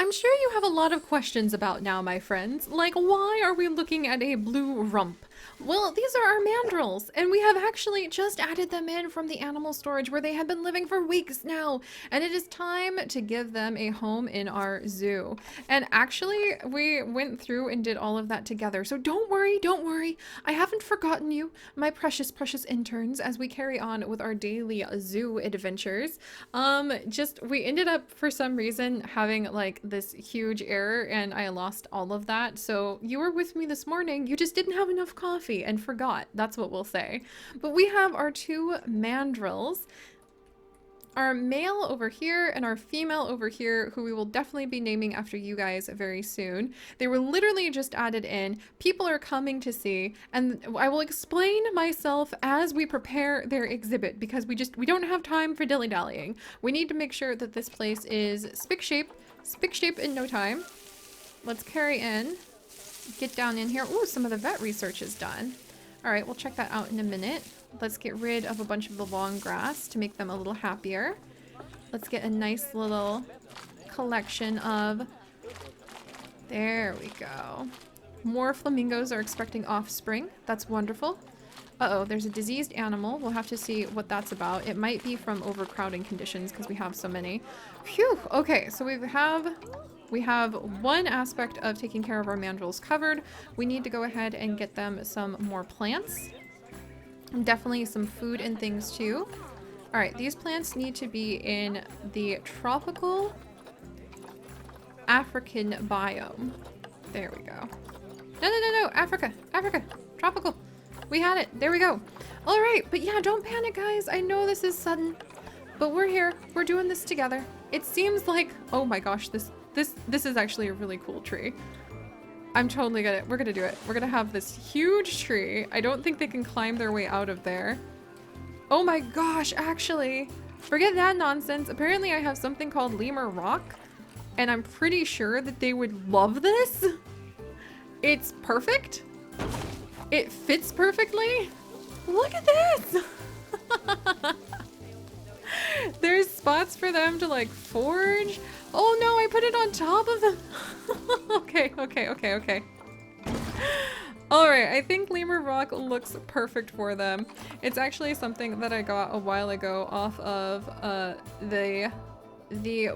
I'm sure you have a lot of questions about now, my friends. Like, why are we looking at a blue rump? Well, these are our mandrills, and we have actually just added them in from the animal storage where they have been living for weeks now, and it is time to give them a home in our zoo. And actually, we went through and did all of that together, so don't worry, don't worry. I haven't forgotten you, my precious, precious interns, as we carry on with our daily zoo adventures. Just we ended up for some reason having like this huge error and I lost all of that. So you were with me this morning. You just didn't have enough coffee and forgot. That's what we'll say. But we have our two mandrills. Our male over here and our female over here, who we will definitely be naming after you guys very soon. They were literally just added in. People are coming to see, and I will explain myself as we prepare their exhibit because we don't have time for dilly-dallying. We need to make sure that this place is spick shape in no time. Let's carry in, get down in here. Ooh, some of the vet research is done. All right, we'll check that out in a minute. Let's get rid of a bunch of the long grass to make them a little happier. Let's get a nice little collection of... There we go. More flamingos are expecting offspring. That's wonderful. Uh-oh, there's a diseased animal. We'll have to see what that's about. It might be from overcrowding conditions because we have so many. Phew! Okay, so we have one aspect of taking care of our mandrills covered. We need to go ahead and get them some more plants. And definitely some food and things too. All right, these plants need to be in the tropical African biome. There we go. No, Africa, tropical. We had it, there we go. All right, but yeah, don't panic guys. I know this is sudden, but we're here, we're doing this together. It seems like, oh my gosh, this is actually a really cool tree. I'm totally gonna, we're gonna do it. We're gonna have this huge tree. I don't think they can climb their way out of there. Oh my gosh, actually, forget that nonsense. Apparently I have something called lemur rock, and I'm pretty sure that they would love this. It's perfect. It fits perfectly. Look at this. There's spots for them to like forage. Oh no, I put it on top of them. Okay. Alright, I think lemur rock looks perfect for them. It's actually something that I got a while ago off of the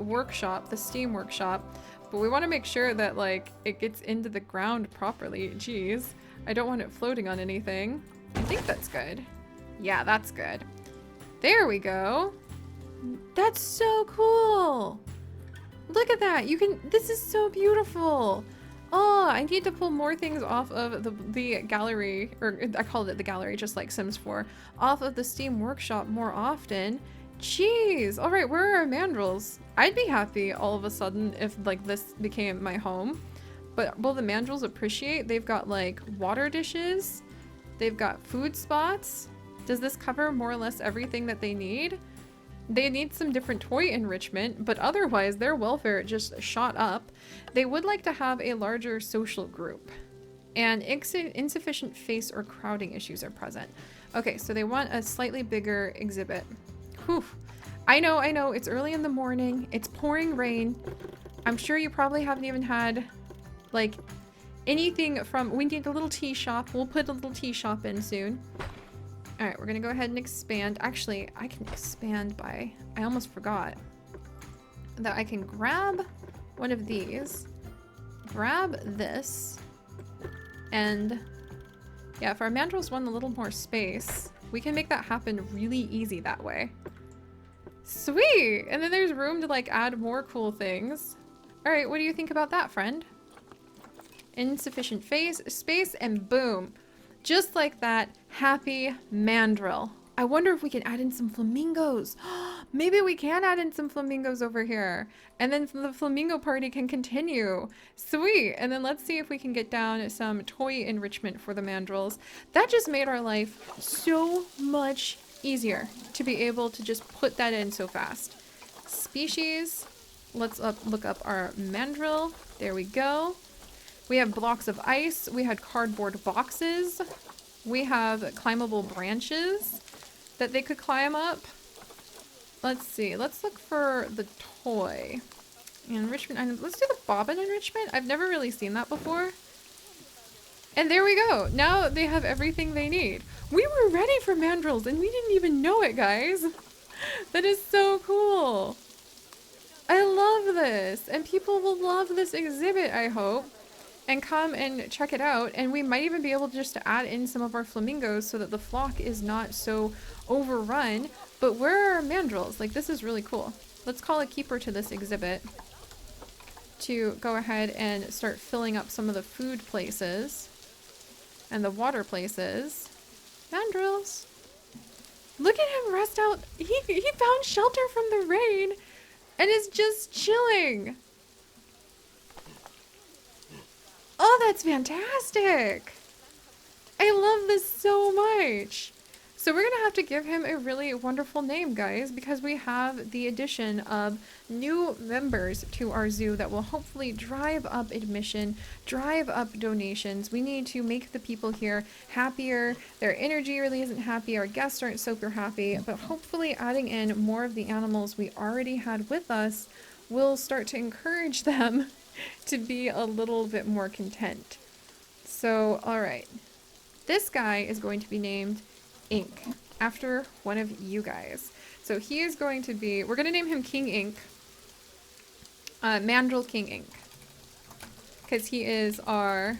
workshop, the Steam workshop. But we want to make sure that like it gets into the ground properly. Jeez, I don't want it floating on anything. I think that's good. Yeah, that's good. There we go. That's so cool. Look at that. You can, this is so beautiful. Oh, I need to pull more things off of the gallery, or I called it the gallery, just like Sims 4, off of the Steam workshop more often. Jeez. All right, where are our mandrills? I'd be happy all of a sudden if like this became my home. But will the mandrills appreciate? They've got like water dishes. They've got food spots. Does this cover more or less everything that they need? They need some different toy enrichment, but otherwise their welfare just shot up. They would like to have a larger social group. And insufficient face or crowding issues are present. Okay, so they want a slightly bigger exhibit. Whew. I know, it's early in the morning. It's pouring rain. I'm sure you probably haven't even had, like, anything from... We need a little tea shop. We'll put a little tea shop in soon. All right, we're gonna go ahead and expand. Actually, I can expand by, I almost forgot that I can grab one of these, grab this, and yeah, if our mandrills want a little more space, we can make that happen really easy that way. Sweet! And then there's room to like add more cool things. All right, what do you think about that, friend? Insufficient space, and boom. Just like that, happy mandrill. I wonder if we can add in some flamingos. Maybe we can add in some flamingos over here. And then the flamingo party can continue. Sweet. And then let's see if we can get down some toy enrichment for the mandrills. That just made our life so much easier to be able to just put that in so fast. Species. Let's look up our mandrill. There we go. We have blocks of ice. We had cardboard boxes. We have climbable branches that they could climb up. Let's see. Let's look for the toy. Enrichment items. Let's do the bobbin enrichment. I've never really seen that before. And there we go. Now they have everything they need. We were ready for mandrills and we didn't even know it, guys. That is so cool. I love this. And people will love this exhibit, I hope. And come and check it out. And we might even be able just to add in some of our flamingos so that the flock is not so overrun. But where are our mandrills? Like, this is really cool. Let's call a keeper to this exhibit to go ahead and start filling up some of the food places and the water places. Mandrills. Look at him rest out. He found shelter from the rain and is just chilling. Oh, that's fantastic. I love this so much. So we're gonna have to give him a really wonderful name, guys, because we have the addition of new members to our zoo that will hopefully drive up admission, drive up donations. We need to make the people here happier. Their energy really isn't happy. Our guests aren't super happy, but hopefully adding in more of the animals we already had with us will start to encourage them to be a little bit more content. So, all right. This guy is going to be named Ink, after one of you guys. So he is going to be, we're going to name him King Ink. Mandrill King Ink. Because he is our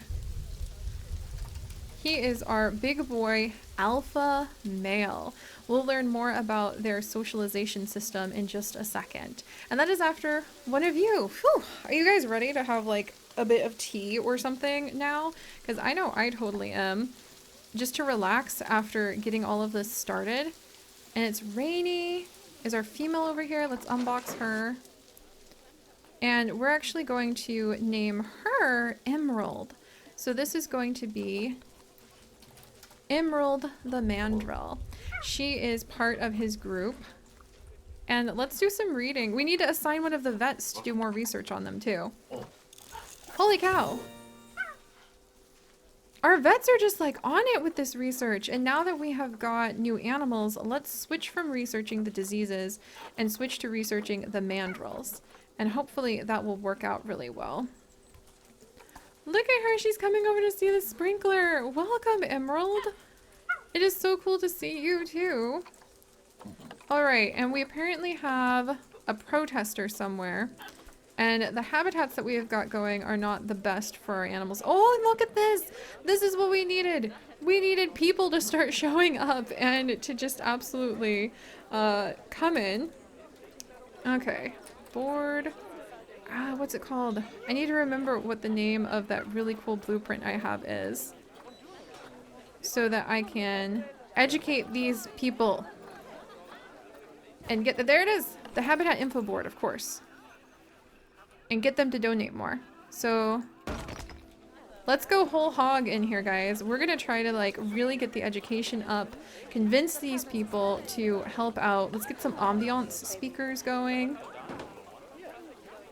big boy alpha male. We'll learn more about their socialization system in just a second. And that is after one of you. Whew. Are you guys ready to have like a bit of tea or something now? Because I know I totally am. Just to relax after getting all of this started. And it's rainy. Is our female over here? Let's unbox her. And we're actually going to name her Emerald. So this is going to be Emerald the Mandrill. She is part of his group. And let's do some reading. We need to assign one of the vets to do more research on them too. Holy cow. Our vets are just like on it with this research. And now that we have got new animals, let's switch from researching the diseases and switch to researching the mandrills. And hopefully that will work out really well. Look at her. She's coming over to see the sprinkler. Welcome, Emerald. It is so cool to see you too. All right. And we apparently have a protester somewhere. And the habitats that we have got going are not the best for our animals. Oh, and look at this. This is what we needed. We needed people to start showing up and to just absolutely come in. Okay. Board. What's it called? I need to remember what the name of that really cool blueprint I have is. So that I can educate these people. And get there it is. The habitat info board, of course. And get them to donate more. So let's go whole hog in here, guys. We're gonna try to like really get the education up, convince these people to help out. Let's get some ambiance speakers going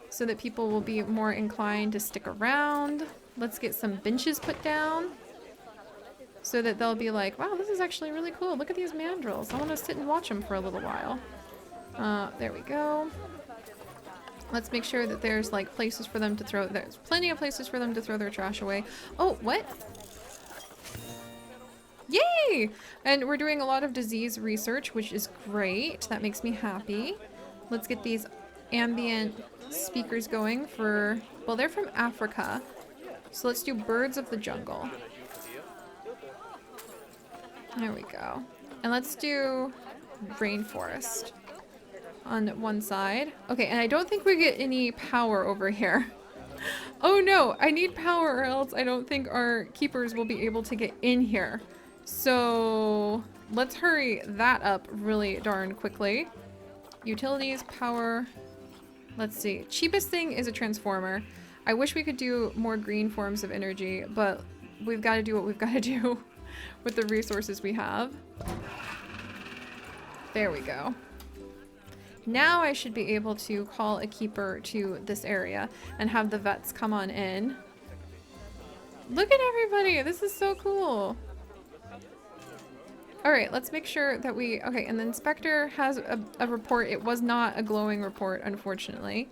so that people will be more inclined to stick around. Let's get some benches put down so that they'll be like, wow, this is actually really cool. Look at these mandrills. I want to sit and watch them for a little while. There we go. Let's make sure that there's like places for them to throw. There's plenty of places for them to throw their trash away. Oh, what? Yay! And we're doing a lot of disease research, which is great. That makes me happy. Let's get these ambient speakers going for, well, they're from Africa. So let's do birds of the jungle. There we go. And let's do rainforest on one side. Okay, and I don't think we get any power over here. Oh no, I need power or else I don't think our keepers will be able to get in here. So let's hurry that up really darn quickly. Utilities, power. Let's see. Cheapest thing is a transformer. I wish we could do more green forms of energy, but we've got to do what we've got to do with the resources we have. There we go. Now I should be able to call a keeper to this area and have the vets come on in. Look at everybody. This is so cool. All right, let's make sure that we... Okay, and the inspector has a report. It was not a glowing report, unfortunately.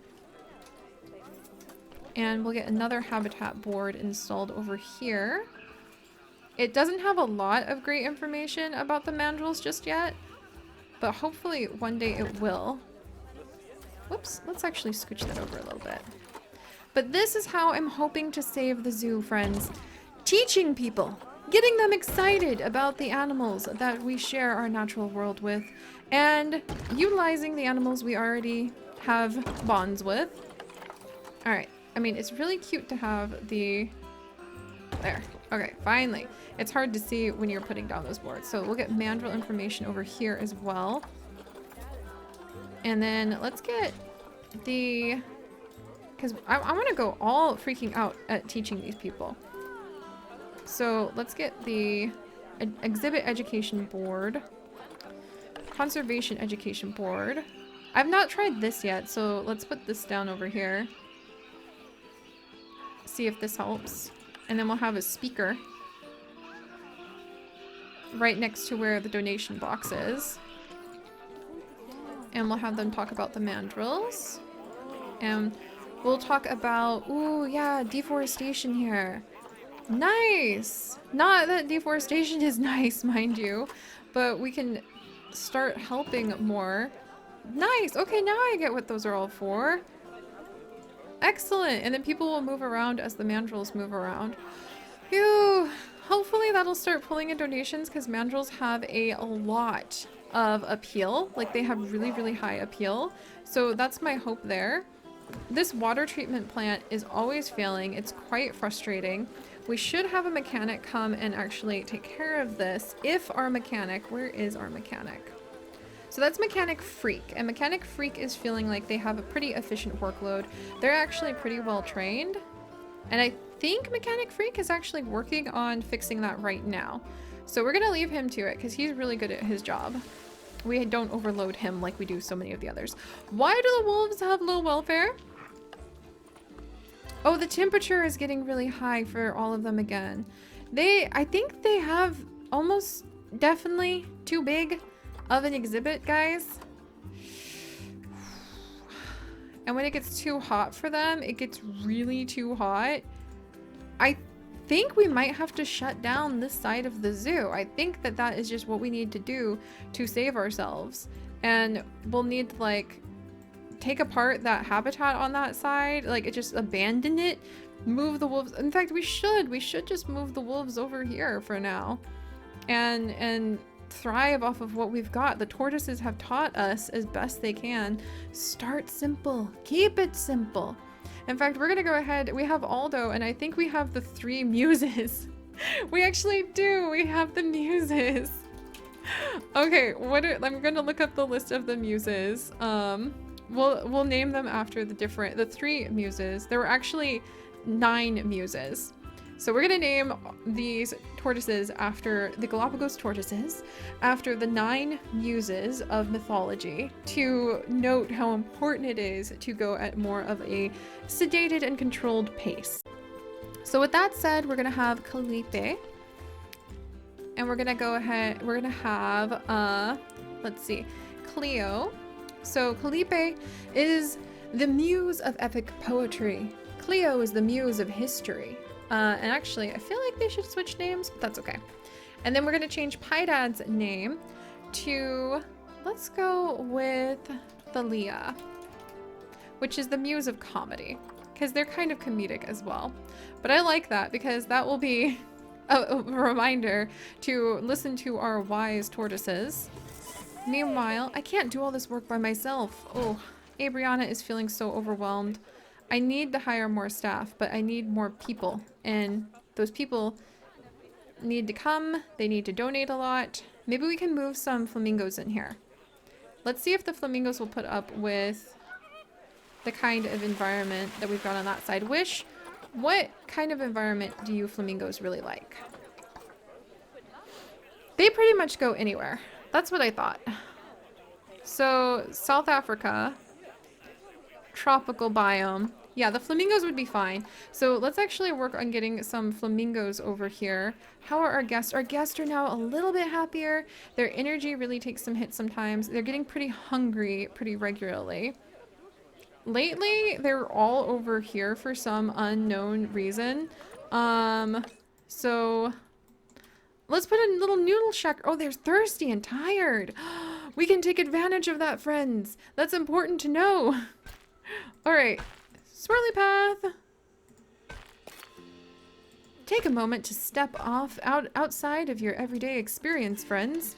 And we'll get another habitat board installed over here. It doesn't have a lot of great information about the mandrills just yet, but hopefully one day it will. Whoops, let's actually scooch that over a little bit. But this is how I'm hoping to save the zoo, friends. Teaching people, getting them excited about the animals that we share our natural world with, and utilizing the animals we already have bonds with. All right, I mean, it's really cute to have the... There, okay, finally. It's hard to see when you're putting down those boards. So we'll get mandrill information over here as well. And then let's get the... Because I want to go all freaking out at teaching these people. So let's get the exhibit education board. Conservation education board. I've not tried this yet, so let's put this down over here. See if this helps. And then we'll have a speaker right next to where the donation box is. And we'll have them talk about the mandrills. And we'll talk about, ooh, yeah, deforestation here. Nice! Not that deforestation is nice, mind you, but we can start helping more. Nice! Okay, now I get what those are all for. Excellent! And then people will move around as the mandrills move around. Phew! Hopefully that'll start pulling in donations because mandrills have a lot of appeal. Like, they have really, really high appeal. So that's my hope there. This water treatment plant is always failing. It's quite frustrating. We should have a mechanic come and actually take care of this. If our mechanic, where is our mechanic? So that's Mechanic Freak, and Mechanic Freak is feeling like they have a pretty efficient workload. They're actually pretty well trained, and I think Mechanic Freak is actually working on fixing that right now. So we're gonna leave him to it because he's really good at his job. We don't overload him like we do so many of the others. Why do the wolves have low welfare? Oh, the temperature is getting really high for all of them again. I think they have almost definitely too big of an exhibit, guys. And when it gets too hot for them, it gets really too hot. I think we might have to shut down this side of the zoo. I think that that is just what we need to do to save ourselves. And we'll need to, like, take apart that habitat on that side, like, just abandon it, move the wolves. In fact, we should just move the wolves over here for now and thrive off of what we've got. The tortoises have taught us as best they can. Start simple, keep it simple. In fact, we're gonna go ahead, we have Aldo, and I think we have the 3 muses. We actually do, we have the muses. Okay, I'm gonna look up the list of the muses. We'll name them after the 3 muses. There were actually 9 muses. So we're gonna name these tortoises after the Galapagos tortoises, after the 9 muses of mythology, to note how important it is to go at more of a sedated and controlled pace. So with that said, we're gonna have Calipe, and we're gonna go ahead, we're gonna have, let's see, Cleo. So Calipe is the muse of epic poetry. Cleo is the muse of history. And actually, I feel like they should switch names, but that's okay. And then we're gonna change Pydad's name to, let's go with Thalia, which is the muse of comedy, because they're kind of comedic as well. But I like that because that will be a reminder to listen to our wise tortoises. Meanwhile, I can't do all this work by myself. Oh, Abriana is feeling so overwhelmed. I need to hire more staff, but I need more people. And those people need to come. They need to donate a lot. Maybe we can move some flamingos in here. Let's see if the flamingos will put up with the kind of environment that we've got on that side. Wish, what kind of environment do you flamingos really like? They pretty much go anywhere. That's what I thought. So, South Africa, tropical biome. Yeah, the flamingos would be fine. So let's actually work on getting some flamingos over here. How are our guests? Our guests are now a little bit happier. Their energy really takes some hits sometimes. They're getting pretty hungry pretty regularly. lately they're all over here for some unknown reason. So let's put a little noodle shack. Oh, they're thirsty and tired. We can take advantage of that, friends. That's important to know. All right, swirly path. Take a moment to step outside of your everyday experience, friends.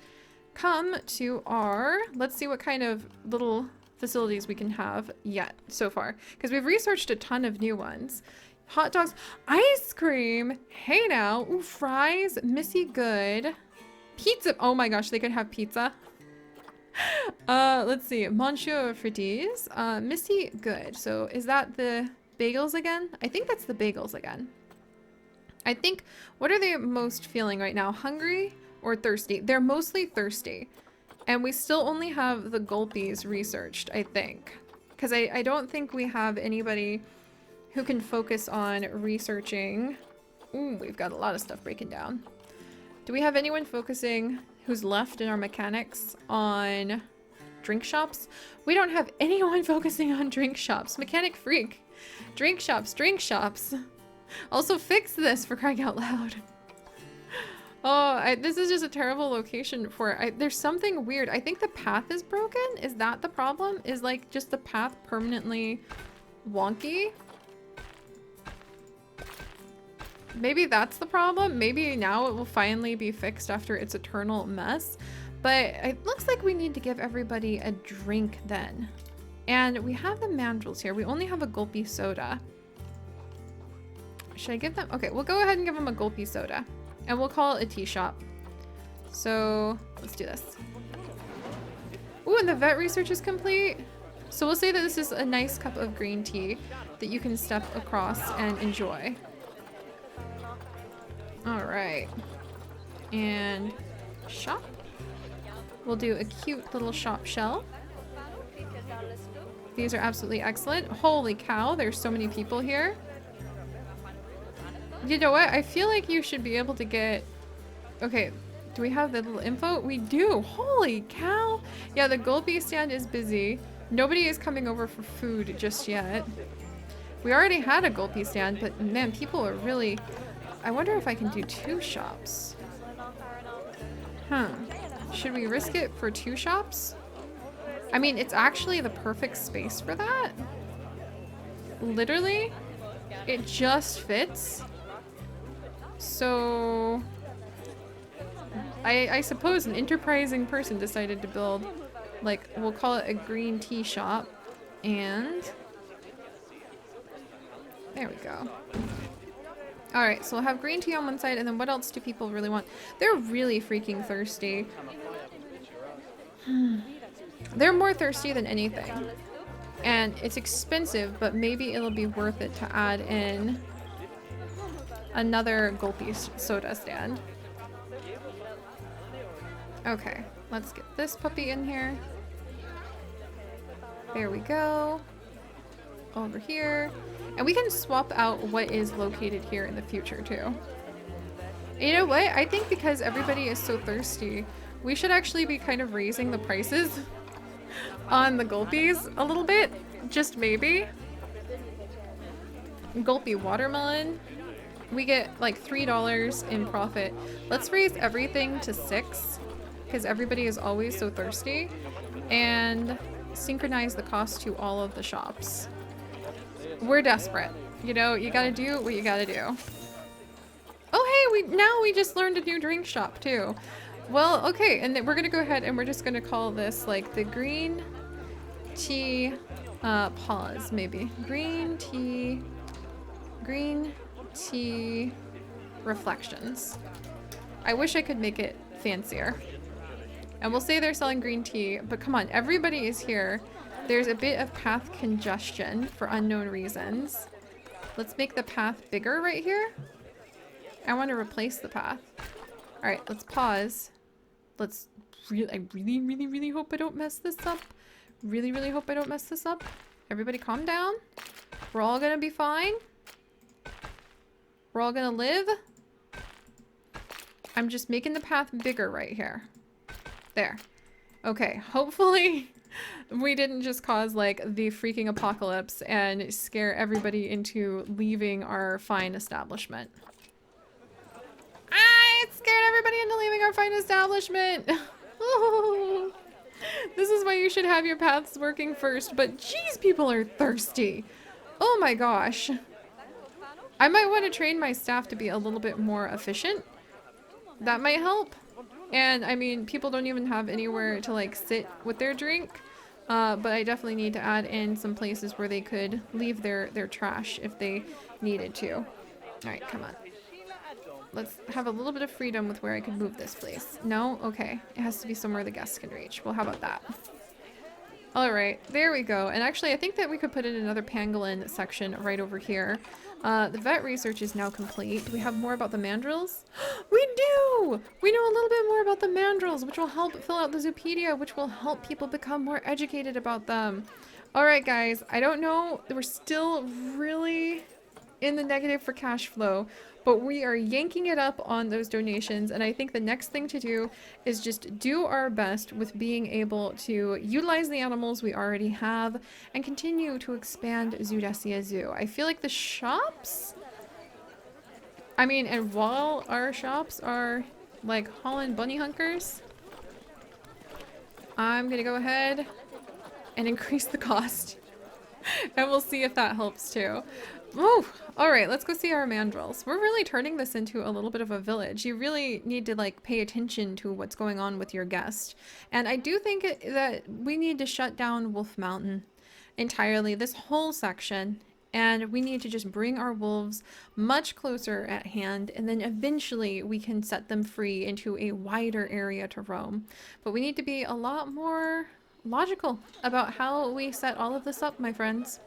Come to our, let's see what kind of little facilities we can have yet so far, because we've researched a ton of new ones. Hot dogs, ice cream, hey now, ooh, fries, Missy good, pizza, oh my gosh, they could have pizza. Let's see, Monsieur Frites, Missy good. So is that the bagels again? I think that's the bagels again. I think, what are they most feeling right now? Hungry or thirsty? They're mostly thirsty. And we still only have the gulpies researched, I think. Because I don't think we have anybody who can focus on researching. Ooh, we've got a lot of stuff breaking down. Do we have anyone focusing who's left in our mechanics on drink shops? We don't have anyone focusing on drink shops. Mechanic freak. Drink shops, drink shops. Also fix this, for crying out loud. Oh, this is just a terrible location for it. There's something weird. I think the path is broken. Is that the problem? Is like just the path permanently wonky? Maybe that's the problem. Maybe now it will finally be fixed after its eternal mess. But it looks like we need to give everybody a drink then. And we have the mandrills here. We only have a gulpy soda. Should I give them? Okay, we'll go ahead and give them a gulpy soda. And we'll call it a tea shop. So let's do this. Ooh, and the vet research is complete. So we'll say that this is a nice cup of green tea that you can step across and enjoy. All right. And shop. We'll do a cute little shop shell. These are absolutely excellent. Holy cow, there's so many people here. You know what? I feel like you should be able to get... Okay, do we have the little info? We do! Holy cow! Yeah, the gulpy stand is busy. Nobody is coming over for food just yet. We already had a gulpy stand, but man, people are really... I wonder if I can do 2 shops. Huh. Should we risk it for 2 shops? I mean, it's actually the perfect space for that. Literally, it just fits. So, I suppose an enterprising person decided to build, like, we'll call it a green tea shop, and there we go. Alright, so we'll have green tea on one side, and then what else do people really want? They're really freaking thirsty. They're more thirsty than anything. And it's expensive, but maybe it'll be worth it to add in another gulpy soda stand. Okay, let's get this puppy in here. There we go. Over here. And we can swap out what is located here in the future too. You know what? I think because everybody is so thirsty, we should actually be kind of raising the prices on the gulpies a little bit. Just maybe. Gulpy watermelon. We get like $3 in profit. Let's raise everything to 6 because everybody is always so thirsty, and synchronize the cost to all of the shops. We're desperate. You know, you gotta do what you gotta do. Oh hey, now we just learned a new drink shop too. Well, okay, and then we're gonna go ahead and we're just gonna call this like the green tea pause, maybe. Green tea reflections. I wish I could make it fancier. And we'll say they're selling green tea, but come on, everybody is here. There's a bit of path congestion for unknown reasons. Let's make the path bigger right here. I want to replace the path. All right, let's pause. I really hope I don't mess this up. Really hope I don't mess this up. Everybody calm down. We're all gonna be fine. We're all gonna live. I'm just making the path bigger right here. There. Okay, hopefully We didn't just cause like the freaking apocalypse and scare everybody into leaving our fine establishment. I scared everybody into leaving our fine establishment. This is why you should have your paths working first, but geez, people are thirsty. Oh my gosh. I might want to train my staff to be a little bit more efficient. That might help. And I mean, people don't even have anywhere to like sit with their drink. But I definitely need to add in some places where they could leave their trash if they needed to. All right, come on. Let's have a little bit of freedom with where I could move this place. No? Okay. It has to be somewhere the guests can reach. Well, how about that? Alright, there we go. And actually, I think that we could put in another pangolin section right over here. The vet research is now complete. Do we have more about the mandrills? We do! We know a little bit more about the mandrills, which will help fill out the Zoopedia, which will help people become more educated about them. Alright, guys. I don't know. We're still really in the negative for cash flow, but we are yanking it up on those donations, and I think the next thing to do is just do our best with being able to utilize the animals we already have and continue to expand Zoodesia Zoo. I feel like the shops, I mean, and while our shops are like hauling bunny hunkers, I'm gonna go ahead and increase the cost. And we'll see if that helps too. Oh, alright, let's go see our mandrills. We're really turning this into a little bit of a village. You really need to like pay attention to what's going on with your guest. And I do think that we need to shut down Wolf Mountain entirely, this whole section. And we need to just bring our wolves much closer at hand, and then eventually we can set them free into a wider area to roam. But we need to be a lot more logical about how we set all of this up, my friends.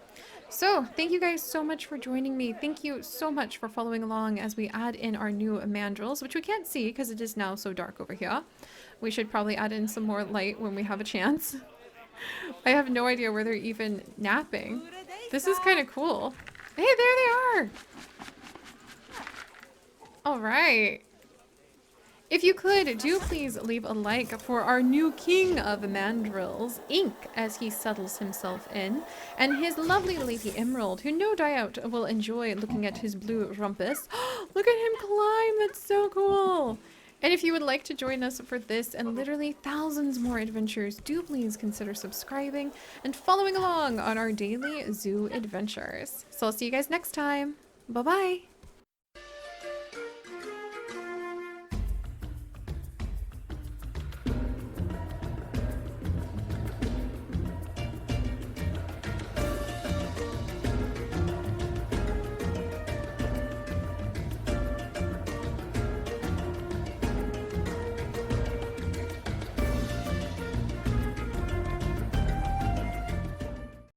So, thank you guys so much for joining me. Thank you so much for following along as we add in our new mandrills, which we can't see because it is now so dark over here. We should probably add in some more light when we have a chance. I have no idea where they're even napping. This is kind of cool. Hey, there they are! Alright. If you could, do please leave a like for our new king of mandrills, Ink, as he settles himself in, and his lovely lady Emerald, who no doubt will enjoy looking at his blue rumpus. Look at him climb! That's so cool! And if you would like to join us for this and literally thousands more adventures, do please consider subscribing and following along on our daily zoo adventures. So I'll see you guys next time. Bye-bye!